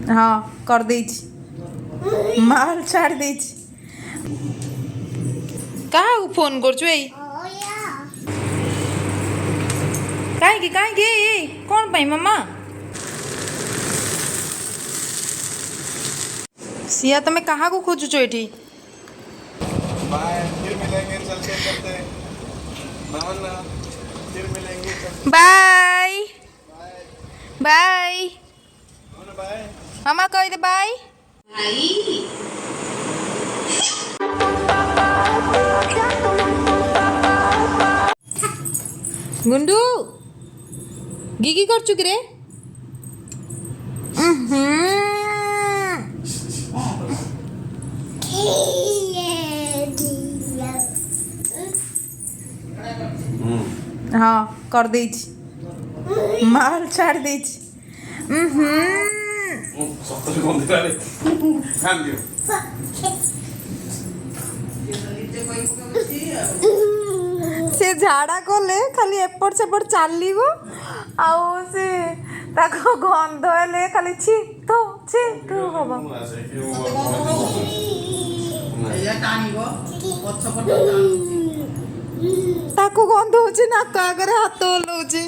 हाँ कर दे माल छाड़ दे क्या फोन कर कहीं कौन पाई मामा सिया तुम्हें कहाँ को खोजुच ये फिर मिलेंगे चलते चलते फिर मिलेंगे बाय बाय बाय मामा कह दे बाय गुंडू गिगी कर चुकी रे हाँ कर दे माल छाड़ दे से झाड़ा कले खाली एपट सेपट चलो आउ से गंध हेले खाली छीटू छीटू हम ताको गंध होची नाक आगे हाथ हलाउची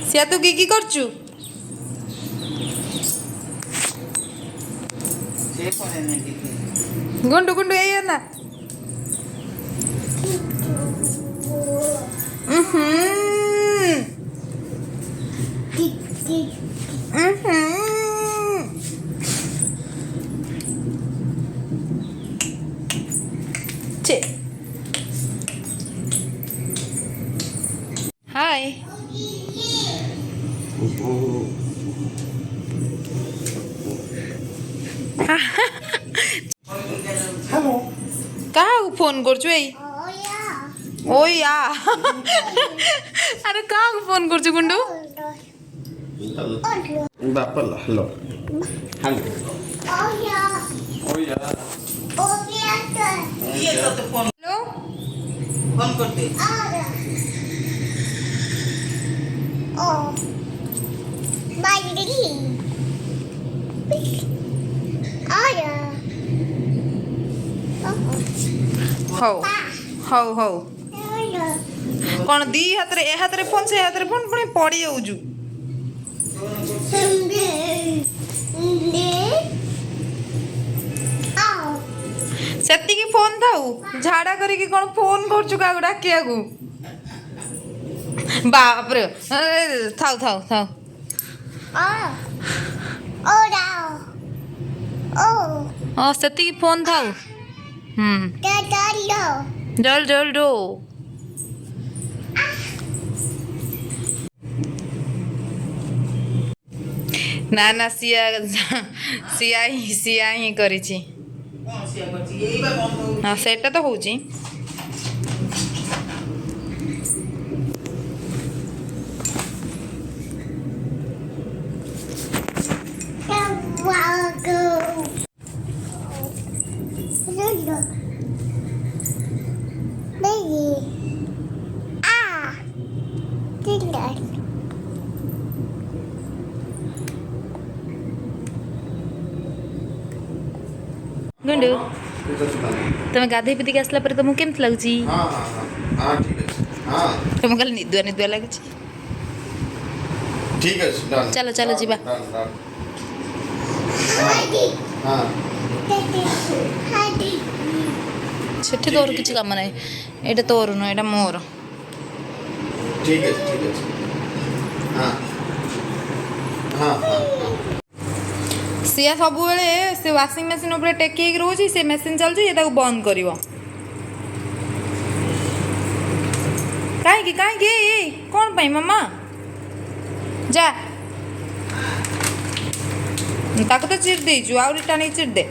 सिया तू की करचु गुंडू गुंडू ये ना हाय हेलो कहाँ फोन करचु ओ या अरे कहाँ फोन करचु गुंडू बापा हेलो हेलो हेलो फोन करते हौ हौ हौ कौन दी हाथ रे ए हाथ रे फोन से हाथ रे फोन पुणी पड़ी जाऊजु सेतिकी फोन थाउ झाड़ा करिकी कौन फोन करचु का डाकिया को बाप रे थाउ थाउ थाउ सेतिकी फोन थाउ जल जल दो ना ना सिया सिया ही करिछि हाँ सेटा तो होउछि गुंडू तुम गाधे पीती आसला पर तुमको केमती लगुची तुम खाली निदुआ निदुआ लगुची ठीक है डन चलो चलो जीवा सेठी तोर किसी काम ना ये तोर नुह ये मोर ठीक है हाँ हाँ हाँ सिया सब से वाशिंग मशीन उपर टेक रोचे से मशीन चलती ये बंद कर कहीं कौन पाई मामा जा ताको तो चिर देचु आउरी टाणी चिर दे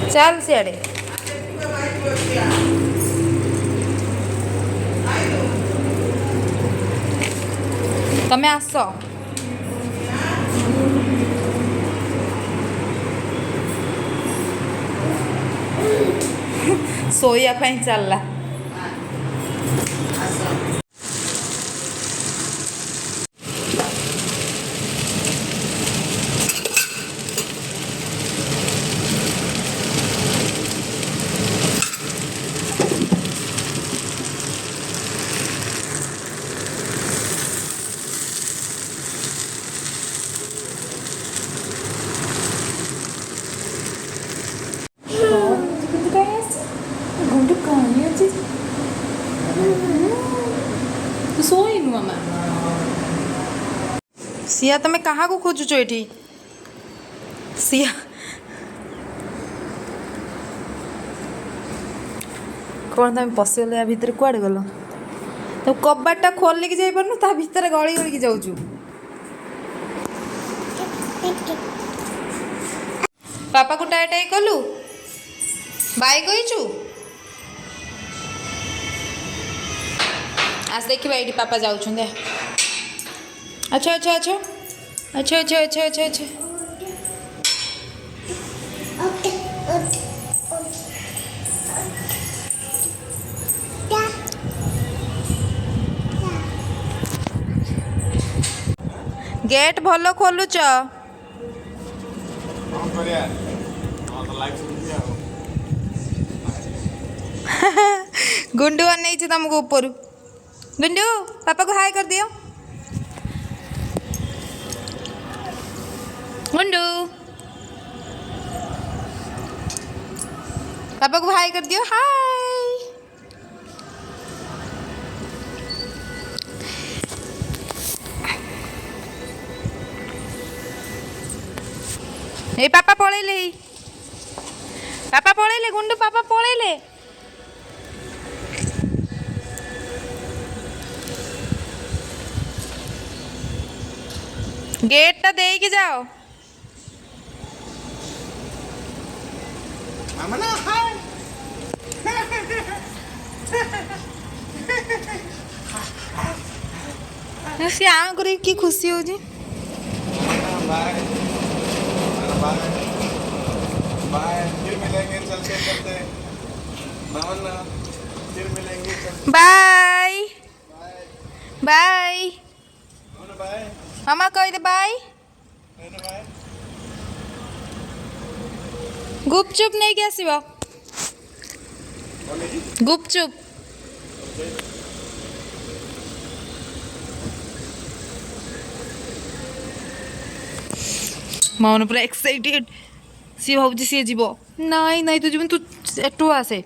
चल सियाड़े ତମେ ଆସ ଶୋଇବା ପାଇଁ ଚାଲିଲା। ତୁ ଶୋଇନୁ ମାମା। ସିଆ ତମେ କାହାକୁ ଖୋଜୁଛ ଏଠି? ସିଆ କ'ଣ ତମେ ପଶିଗଲ ୟା ଭିତରେ? କୁଆଡ଼େ ଗଲ? ତୁ କବାଟଟା ଖୋଲିକି ଯାଇପାରୁନୁ, ତା ଭିତରେ ଗଳି ଗଳିକି ଯାଉଛୁ। ବାପାକୁ ଟାଇ ଟାଇ କଲୁ? ବାଇ କହିଛୁ? ଆସ ଦେଖିବା ଏଇଠି ପାପା ଯାଉଛନ୍ତି। ଆଚ୍ଛା ଆଚ୍ଛା ଆଚ୍ଛା ଆଚ୍ଛା ଆଚ୍ଛା ଆଚ୍ଛା ଆଚ୍ଛା ଆଚ୍ଛା गेट ଭଲ ଖୋଲୁଛ। ଗୁଣ୍ଡୁ ଅନେଇଛି ତମକୁ ଉପରୁ। ଗୁଣ୍ଡୁ ପାପାକୁ ହାଇ କରିଦିଅ। ଗୁଣ୍ଡୁ ପାପାକୁ ହାଇ କରିଦିଅ। ହାଇ। ଏ ପାପା ପଳେଇଲେ। ପାପା ପଳେଇଲେ। ଗୁଣ୍ଡୁ ପାପା ପଳେଇଲେ। गेटटा ଦେଇକି ଯାଅ। ମାମା ହାଇ। ସେ ଆଁ କରି କି ଖୁସି ହଉଛି। बाय बाय बाय, फिर मिलेंगे चलते चलते। नमन फिर मिलेंगे चलते। Bye bye. बाय मामा कह दे बाय। बाय। गुपचुप नहीं के आसीबो। गुपचुप माउन पूरा एक्साइटेड। सी भावजी सी जीव। नाई नाई तू जीवन तू एटू आसे।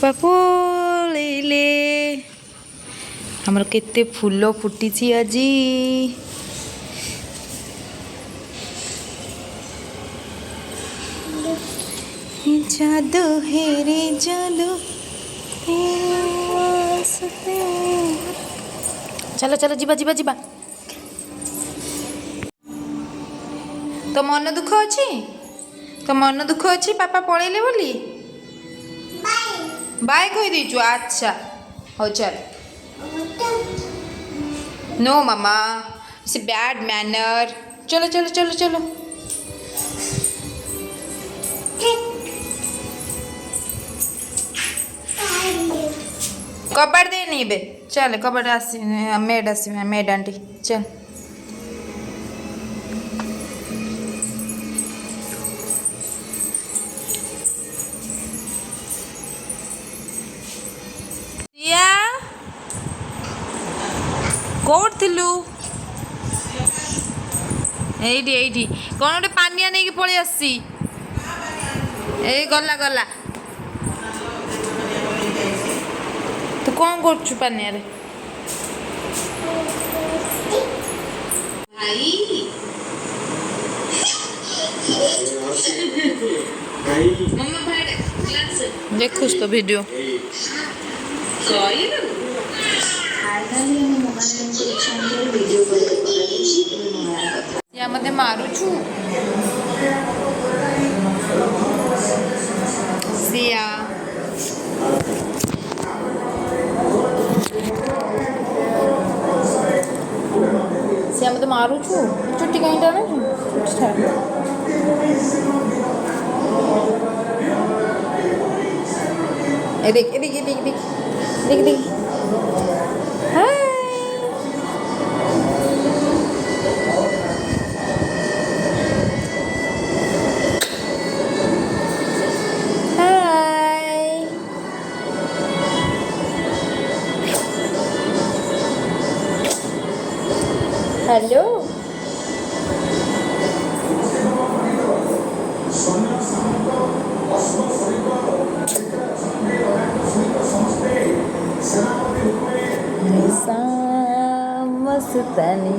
पापोले हमर केते फूल फुटी आजी। जादू है रे जादू। चलो चलो जीवा जीवा जीवा। तो मन दुख अच्छी? तो मन दुख अच्छी पापा पळेले बोली? बाय कह दीचु। अच्छा हो चल। नो मामा इट्स बैड मैनर। चलो चलो चलो चलो। कबाड़ दे नहीं बे। चल कबाड़ आसी मेड आंटी चल। सिया कोड थिलु एइठी एइठी कोन गोटे पानिया नहीं कि पळी आसी। ए गला गला। तू कौन करछु पानिया रे? भाई मम्मा भाई क्लास देखुस तो वीडियो। କହିଲୁ या मते मारुछु सिया। મારું છું ચૂંટી કાંઈ ટાણે છું ચૂંટી થાય એ દેખ હાય हेलो मस्तानी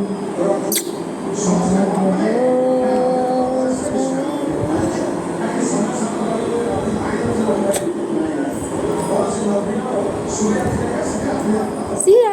See